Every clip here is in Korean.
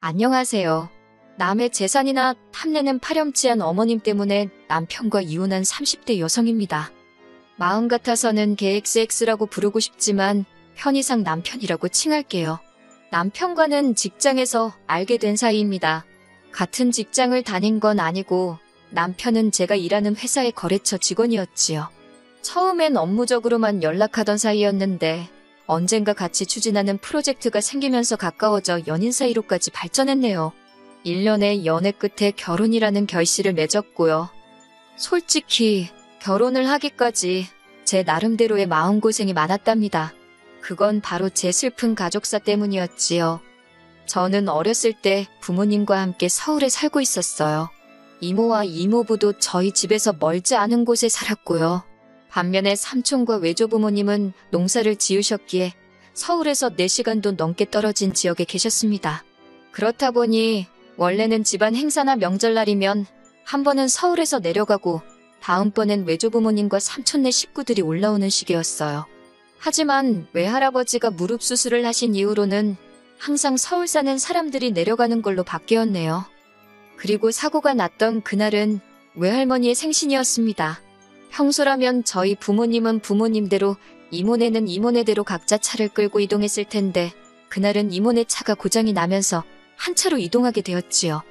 안녕하세요. 남의 재산이나 탐내는 파렴치한 어머님 때문에 남편과 이혼한 30대 여성입니다. 마음 같아서는 걔 XX라고 부르고 싶지만 편의상 남편이라고 칭할게요. 남편과는 직장에서 알게 된 사이입니다. 같은 직장을 다닌 건 아니고 남편은 제가 일하는 회사의 거래처 직원이었지요. 처음엔 업무적으로만 연락하던 사이였는데 언젠가 같이 추진하는 프로젝트가 생기면서 가까워져 연인 사이로까지 발전했네요. 1년의 연애 끝에 결혼이라는 결실을 맺었고요. 솔직히 결혼을 하기까지 제 나름대로의 마음고생이 많았답니다. 그건 바로 제 슬픈 가족사 때문이었지요. 저는 어렸을 때 부모님과 함께 서울에 살고 있었어요. 이모와 이모부도 저희 집에서 멀지 않은 곳에 살았고요. 반면에 삼촌과 외조부모님은 농사를 지으셨기에 서울에서 4시간도 넘게 떨어진 지역에 계셨습니다. 그렇다 보니 원래는 집안 행사나 명절날이면 한 번은 서울에서 내려가고 다음번엔 외조부모님과 삼촌네 식구들이 올라오는 시기였어요. 하지만 외할아버지가 무릎 수술을 하신 이후로는 항상 서울 사는 사람들이 내려가는 걸로 바뀌었네요. 그리고 사고가 났던 그날은 외할머니의 생신이었습니다. 평소라면 저희 부모님은 부모님대로, 이모네는 이모네대로 각자 차를 끌고 이동했을 텐데 그날은 이모네 차가 고장이 나면서 한 차로 이동하게 되었지요.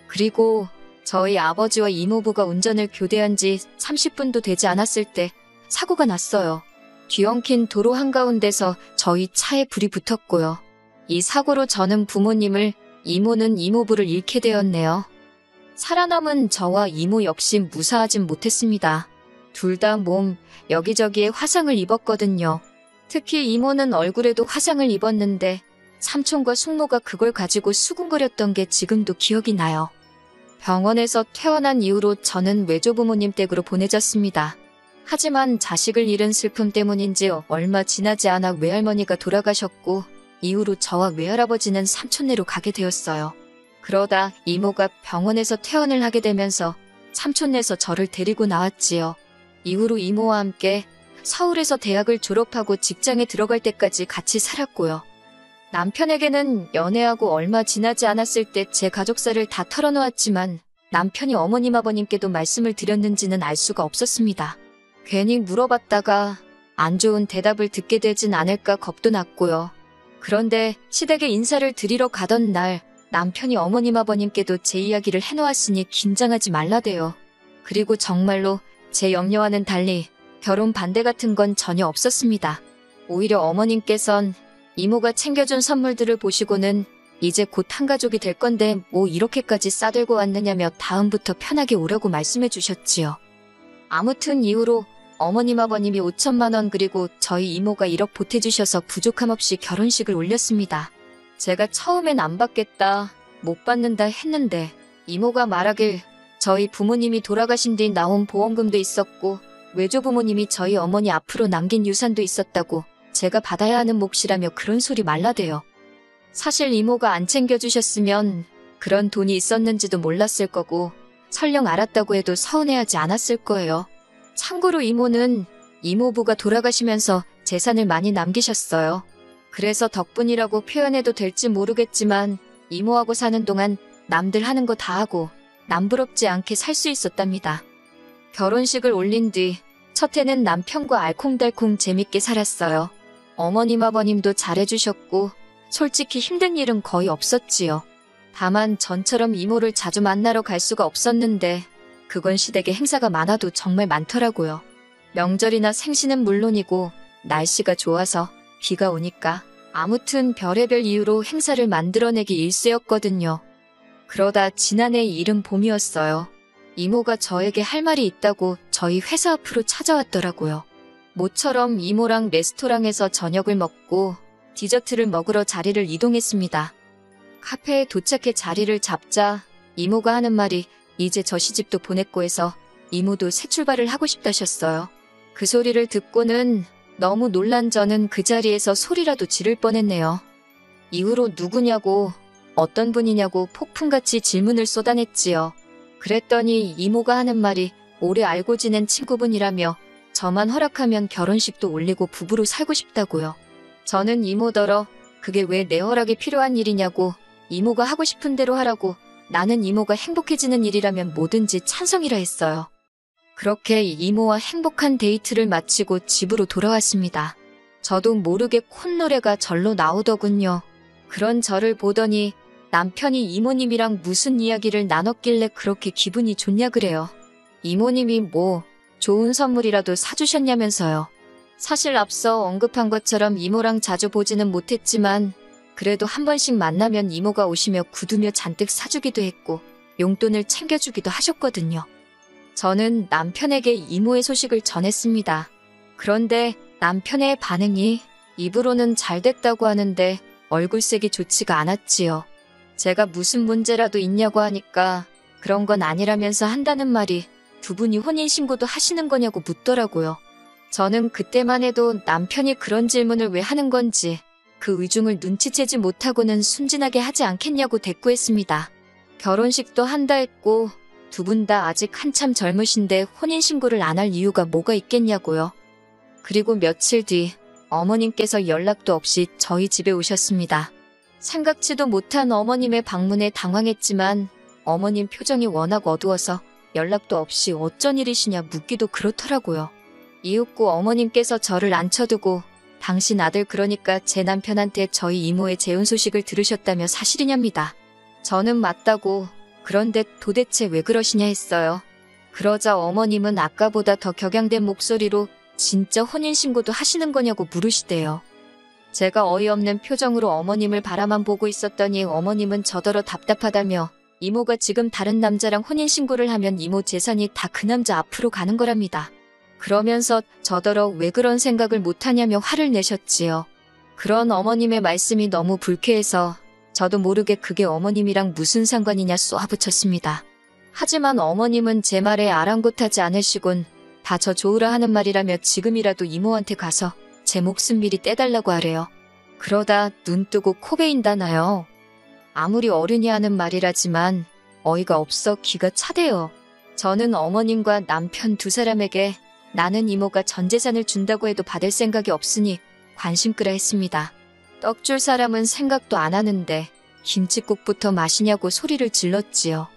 그리고 저희 아버지와 이모부가 운전을 교대한 지 30분도 되지 않았을 때 사고가 났어요. 뒤엉킨 도로 한가운데서 저희 차에 불이 붙었고요. 이 사고로 저는 부모님을, 이모는 이모부를 잃게 되었네요. 살아남은 저와 이모 역시 무사하진 못했습니다. 둘 다 몸 여기저기에 화상을 입었거든요. 특히 이모는 얼굴에도 화상을 입었는데 삼촌과 숙모가 그걸 가지고 수군거렸던 게 지금도 기억이 나요. 병원에서 퇴원한 이후로 저는 외조부모님 댁으로 보내졌습니다. 하지만 자식을 잃은 슬픔 때문인지 얼마 지나지 않아 외할머니가 돌아가셨고 이후로 저와 외할아버지는 삼촌네로 가게 되었어요. 그러다 이모가 병원에서 퇴원을 하게 되면서 삼촌네에서 저를 데리고 나왔지요. 이후로 이모와 함께 서울에서 대학을 졸업하고 직장에 들어갈 때까지 같이 살았고요. 남편에게는 연애하고 얼마 지나지 않았을 때 제 가족사를 다 털어놓았지만 남편이 어머님 아버님께도 말씀을 드렸는지는 알 수가 없었습니다. 괜히 물어봤다가 안 좋은 대답을 듣게 되진 않을까 겁도 났고요. 그런데 시댁에 인사를 드리러 가던 날 남편이 어머님 아버님께도 제 이야기를 해놓았으니 긴장하지 말라대요. 그리고 정말로 제 염려와는 달리 결혼 반대 같은 건 전혀 없었습니다. 오히려 어머님께선 이모가 챙겨준 선물들을 보시고는 이제 곧 한가족이 될 건데 뭐 이렇게까지 싸들고 왔느냐며 다음부터 편하게 오라고 말씀해 주셨지요. 아무튼 이후로 어머님 아버님이 5천만 원 그리고 저희 이모가 1억 보태주셔서 부족함 없이 결혼식을 올렸습니다. 제가 처음엔 안 받겠다, 못 받는다 했는데 이모가 말하길 저희 부모님이 돌아가신 뒤 나온 보험금도 있었고 외조부모님이 저희 어머니 앞으로 남긴 유산도 있었다고 제가 받아야 하는 몫이라며 그런 소리 말라대요. 사실 이모가 안 챙겨주셨으면 그런 돈이 있었는지도 몰랐을 거고 설령 알았다고 해도 서운해하지 않았을 거예요. 참고로 이모는 이모부가 돌아가시면서 재산을 많이 남기셨어요. 그래서 덕분이라고 표현해도 될지 모르겠지만 이모하고 사는 동안 남들 하는 거 다 하고 남부럽지 않게 살 수 있었답니다. 결혼식을 올린 뒤 첫 해는 남편과 알콩달콩 재밌게 살았어요. 어머님 아버님도 잘해주셨고 솔직히 힘든 일은 거의 없었지요. 다만 전처럼 이모를 자주 만나러 갈 수가 없었는데 그건 시댁에 행사가 많아도 정말 많더라고요. 명절이나 생신은 물론이고 날씨가 좋아서 비가 오니까 아무튼 별의별 이유로 행사를 만들어내기 일쑤였거든요. 그러다 지난해 이른 봄이었어요. 이모가 저에게 할 말이 있다고 저희 회사 앞으로 찾아왔더라고요. 모처럼 이모랑 레스토랑에서 저녁을 먹고 디저트를 먹으러 자리를 이동했습니다. 카페에 도착해 자리를 잡자 이모가 하는 말이 이제 저 시집도 보냈고 해서 이모도 새 출발을 하고 싶다셨어요. 그 소리를 듣고는 너무 놀란 저는 그 자리에서 소리라도 지를 뻔했네요. 이후로 누구냐고, 어떤 분이냐고 폭풍같이 질문을 쏟아냈지요. 그랬더니 이모가 하는 말이 오래 알고 지낸 친구분이라며 저만 허락하면 결혼식도 올리고 부부로 살고 싶다고요. 저는 이모더러 그게 왜 내 허락이 필요한 일이냐고 이모가 하고 싶은 대로 하라고, 나는 이모가 행복해지는 일이라면 뭐든지 찬성이라 했어요. 그렇게 이모와 행복한 데이트를 마치고 집으로 돌아왔습니다. 저도 모르게 콧노래가 절로 나오더군요. 그런 저를 보더니 남편이 이모님이랑 무슨 이야기를 나눴길래 그렇게 기분이 좋냐 그래요. 이모님이 뭐 좋은 선물이라도 사주셨냐면서요. 사실 앞서 언급한 것처럼 이모랑 자주 보지는 못했지만 그래도 한 번씩 만나면 이모가 오시며 구두며 잔뜩 사주기도 했고 용돈을 챙겨주기도 하셨거든요. 저는 남편에게 이모의 소식을 전했습니다. 그런데 남편의 반응이 입으로는 잘 됐다고 하는데 얼굴색이 좋지가 않았지요. 제가 무슨 문제라도 있냐고 하니까 그런 건 아니라면서 한다는 말이 두 분이 혼인신고도 하시는 거냐고 묻더라고요. 저는 그때만 해도 남편이 그런 질문을 왜 하는 건지 그 의중을 눈치채지 못하고는 순진하게 하지 않겠냐고 대꾸했습니다. 결혼식도 한다 했고 두 분 다 아직 한참 젊으신데 혼인신고를 안 할 이유가 뭐가 있겠냐고요. 그리고 며칠 뒤 어머님께서 연락도 없이 저희 집에 오셨습니다. 생각지도 못한 어머님의 방문에 당황했지만 어머님 표정이 워낙 어두워서 연락도 없이 어쩐 일이시냐 묻기도 그렇더라고요. 이윽고 어머님께서 저를 앉혀두고 당신 아들 그러니까 제 남편한테 저희 이모의 재혼 소식을 들으셨다며 사실이냐입니다. 저는 맞다고 그런데 도대체 왜 그러시냐 했어요. 그러자 어머님은 아까보다 더 격양된 목소리로 진짜 혼인신고도 하시는 거냐고 물으시대요. 제가 어이없는 표정으로 어머님을 바라만 보고 있었더니 어머님은 저더러 답답하다며 이모가 지금 다른 남자랑 혼인신고를 하면 이모 재산이 다 그 남자 앞으로 가는 거랍니다. 그러면서 저더러 왜 그런 생각을 못하냐며 화를 내셨지요. 그런 어머님의 말씀이 너무 불쾌해서 저도 모르게 그게 어머님이랑 무슨 상관이냐 쏘아붙였습니다. 하지만 어머님은 제 말에 아랑곳하지 않으시곤 다 저 좋으라 하는 말이라며 지금이라도 이모한테 가서 제 목숨 미리 떼달라고 하래요. 그러다 눈 뜨고 코 베인다나요. 아무리 어른이 하는 말이라지만 어이가 없어 기가 차대요. 저는 어머님과 남편 두 사람에게 나는 이모가 전 재산을 준다고 해도 받을 생각이 없으니 관심 끄라 했습니다. 떡 줄 사람은 생각도 안 하는데 김칫국부터 마시냐고 소리를 질렀지요.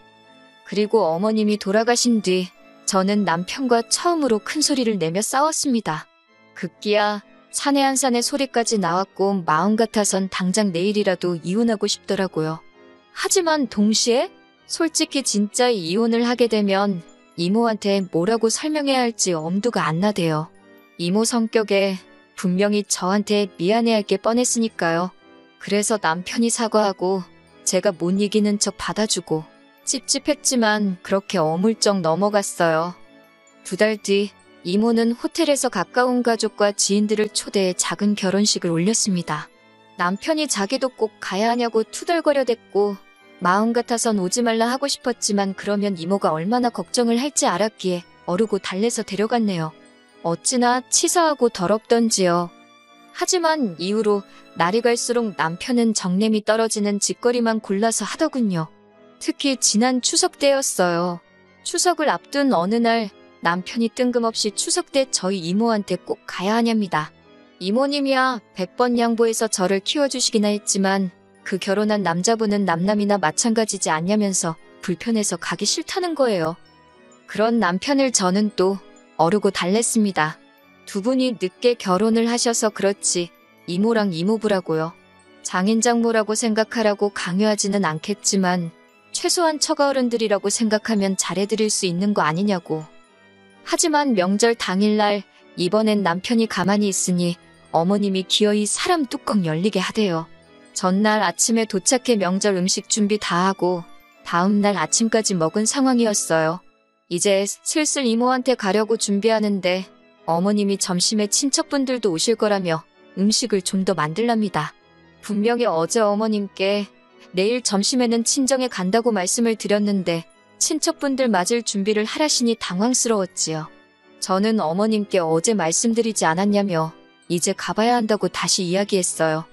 그리고 어머님이 돌아가신 뒤 저는 남편과 처음으로 큰 소리를 내며 싸웠습니다. 급기야 사내 한산의 소리까지 나왔고 마음 같아선 당장 내일이라도 이혼하고 싶더라고요. 하지만 동시에 솔직히 진짜 이혼을 하게 되면 이모한테 뭐라고 설명해야 할지 엄두가 안 나대요. 이모 성격에 분명히 저한테 미안해할 게 뻔했으니까요. 그래서 남편이 사과하고 제가 못 이기는 척 받아주고 찝찝했지만 그렇게 어물쩍 넘어갔어요. 2달 뒤 이모는 호텔에서 가까운 가족과 지인들을 초대해 작은 결혼식을 올렸습니다. 남편이 자기도 꼭 가야 하냐고 투덜거려댔고 마음 같아선 오지 말라 하고 싶었지만 그러면 이모가 얼마나 걱정을 할지 알았기에 어르고 달래서 데려갔네요. 어찌나 치사하고 더럽던지요. 하지만 이후로 날이 갈수록 남편은 정냄이 떨어지는 짓거리만 골라서 하더군요. 특히 지난 추석 때였어요. 추석을 앞둔 어느 날 남편이 뜬금없이 추석 때 저희 이모한테 꼭 가야 하냐입니다. 이모님이야 100번 양보해서 저를 키워주시기나 했지만 그 결혼한 남자분은 남남이나 마찬가지지 않냐면서 불편해서 가기 싫다는 거예요. 그런 남편을 저는 또 어르고 달랬습니다. 두 분이 늦게 결혼을 하셔서 그렇지 이모랑 이모부라고요. 장인장모라고 생각하라고 강요하지는 않겠지만 최소한 처가어른들이라고 생각하면 잘해드릴 수 있는 거 아니냐고. 하지만 명절 당일날 이번엔 남편이 가만히 있으니 어머님이 기어이 사람 뚜껑 열리게 하대요. 전날 아침에 도착해 명절 음식 준비 다 하고 다음날 아침까지 먹은 상황이었어요. 이제 슬슬 이모한테 가려고 준비하는데 어머님이 점심에 친척분들도 오실 거라며 음식을 좀 더 만들랍니다. 분명히 어제 어머님께 내일 점심에는 친정에 간다고 말씀을 드렸는데 친척분들 맞을 준비를 하라시니 당황스러웠지요. 저는 어머님께 어제 말씀드리지 않았냐며 이제 가봐야 한다고 다시 이야기했어요.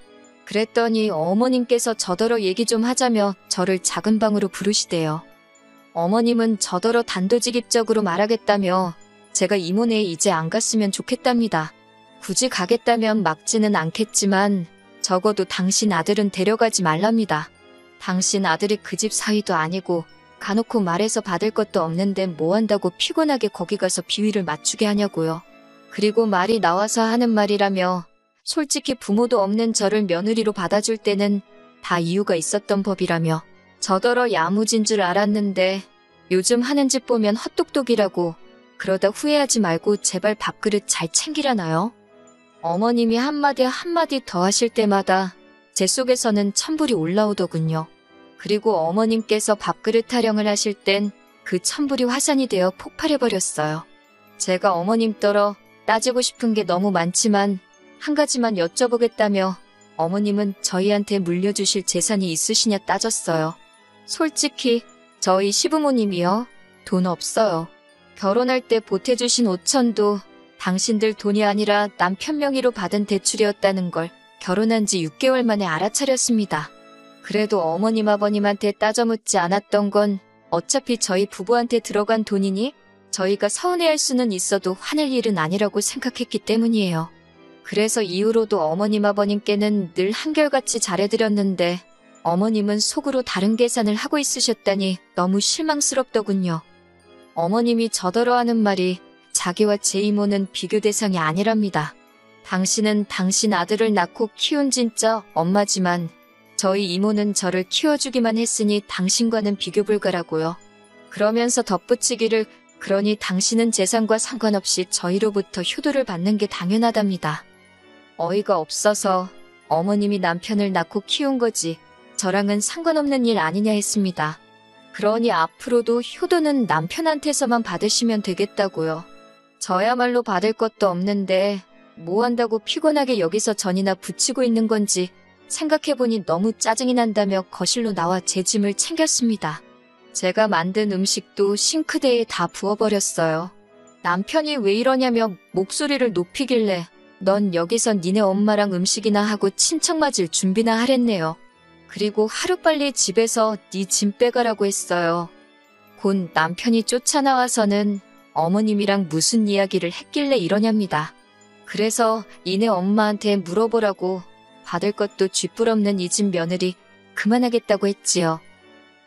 그랬더니 어머님께서 저더러 얘기 좀 하자며 저를 작은 방으로 부르시대요. 어머님은 저더러 단도직입적으로 말하겠다며 제가 이모네에 이제 안 갔으면 좋겠답니다. 굳이 가겠다면 막지는 않겠지만 적어도 당신 아들은 데려가지 말랍니다. 당신 아들이 그 집 사위도 아니고 가놓고 말해서 받을 것도 없는데 뭐 한다고 피곤하게 거기 가서 비위를 맞추게 하냐고요. 그리고 말이 나와서 하는 말이라며 솔직히 부모도 없는 저를 며느리로 받아줄 때는 다 이유가 있었던 법이라며 저더러 야무진 줄 알았는데 요즘 하는 짓 보면 헛똑똑이라고 그러다 후회하지 말고 제발 밥그릇 잘 챙기라나요? 어머님이 한마디 한마디 더 하실 때마다 제 속에서는 천불이 올라오더군요. 그리고 어머님께서 밥그릇 타령을 하실 땐 그 천불이 화산이 되어 폭발해버렸어요. 제가 어머님더러 따지고 싶은 게 너무 많지만 한 가지만 여쭤보겠다며 어머님은 저희한테 물려주실 재산이 있으시냐 따졌어요. 솔직히 저희 시부모님이요. 돈 없어요. 결혼할 때 보태주신 5천도 당신들 돈이 아니라 남편 명의로 받은 대출이었다는 걸 결혼한 지 6개월 만에 알아차렸습니다. 그래도 어머님 아버님한테 따져 묻지 않았던 건 어차피 저희 부부한테 들어간 돈이니 저희가 서운해할 수는 있어도 화낼 일은 아니라고 생각했기 때문이에요. 그래서 이후로도 어머님 아버님께는 늘 한결같이 잘해드렸는데 어머님은 속으로 다른 계산을 하고 있으셨다니 너무 실망스럽더군요. 어머님이 저더러 하는 말이 자기와 제 이모는 비교 대상이 아니랍니다. 당신은 당신 아들을 낳고 키운 진짜 엄마지만 저희 이모는 저를 키워주기만 했으니 당신과는 비교 불가라고요. 그러면서 덧붙이기를 그러니 당신은 재산과 상관없이 저희로부터 효도를 받는 게 당연하답니다. 어이가 없어서 어머님이 남편을 낳고 키운 거지 저랑은 상관없는 일 아니냐 했습니다. 그러니 앞으로도 효도는 남편한테서만 받으시면 되겠다고요. 저야말로 받을 것도 없는데 뭐 한다고 피곤하게 여기서 전이나 붙이고 있는 건지 생각해보니 너무 짜증이 난다며 거실로 나와 제 짐을 챙겼습니다. 제가 만든 음식도 싱크대에 다 부어버렸어요. 남편이 왜 이러냐며 목소리를 높이길래 넌 여기서 니네 엄마랑 음식이나 하고 친척 맞을 준비나 하랬네요. 그리고 하루빨리 집에서 네 짐 빼가라고 했어요. 곧 남편이 쫓아나와서는 어머님이랑 무슨 이야기를 했길래 이러냐입니다. 그래서 니네 엄마한테 물어보라고 받을 것도 쥐뿔없는 이 집 며느리 그만하겠다고 했지요.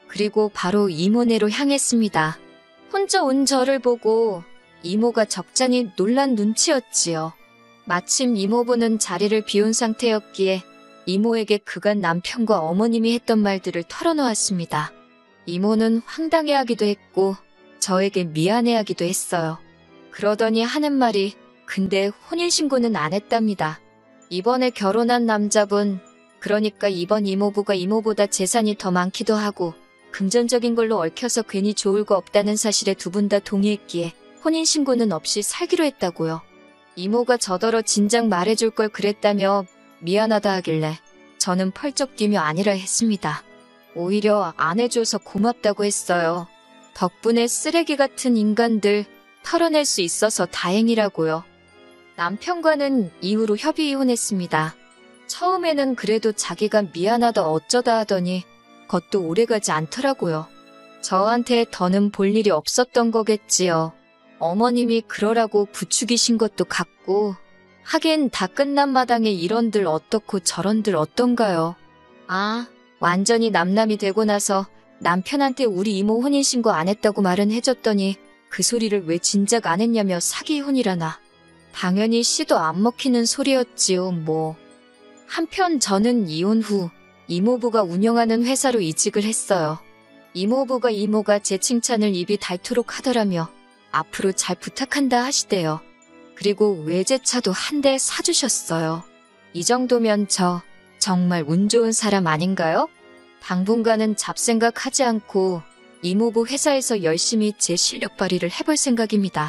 그리고 바로 이모네로 향했습니다. 혼자 온 저를 보고 이모가 적잖이 놀란 눈치였지요. 마침 이모부는 자리를 비운 상태였기에 이모에게 그간 남편과 어머님이 했던 말들을 털어놓았습니다. 이모는 황당해하기도 했고 저에게 미안해하기도 했어요. 그러더니 하는 말이 근데 혼인신고는 안 했답니다. 이번에 결혼한 남자분, 그러니까 이번 이모부가 이모보다 재산이 더 많기도 하고 금전적인 걸로 얽혀서 괜히 좋을 거 없다는 사실에 두 분 다 동의했기에 혼인신고는 없이 살기로 했다고요. 이모가 저더러 진작 말해줄 걸 그랬다며 미안하다 하길래 저는 펄쩍 뛰며 아니라 했습니다. 오히려 안 해줘서 고맙다고 했어요. 덕분에 쓰레기 같은 인간들 털어낼 수 있어서 다행이라고요. 남편과는 이후로 협의 이혼했습니다. 처음에는 그래도 자기가 미안하다 어쩌다 하더니 그것도 오래가지 않더라고요. 저한테 더는 볼 일이 없었던 거겠지요. 어머님이 그러라고 부추기신 것도 같고 하긴 다 끝난 마당에 이런들 어떻고 저런들 어떤가요. 아, 완전히 남남이 되고 나서 남편한테 우리 이모 혼인신고 안 했다고 말은 해줬더니 그 소리를 왜 진작 안 했냐며 사기혼이라나. 당연히 씨도 안 먹히는 소리였지요 뭐. 한편 저는 이혼 후 이모부가 운영하는 회사로 이직을 했어요. 이모부가 이모가 제 칭찬을 입이 닳도록 하더라며 앞으로 잘 부탁한다 하시대요. 그리고 외제차도 한 대 사주셨어요. 이 정도면 저 정말 운 좋은 사람 아닌가요? 당분간은 잡생각 하지 않고 이모부 회사에서 열심히 제 실력 발휘를 해볼 생각입니다.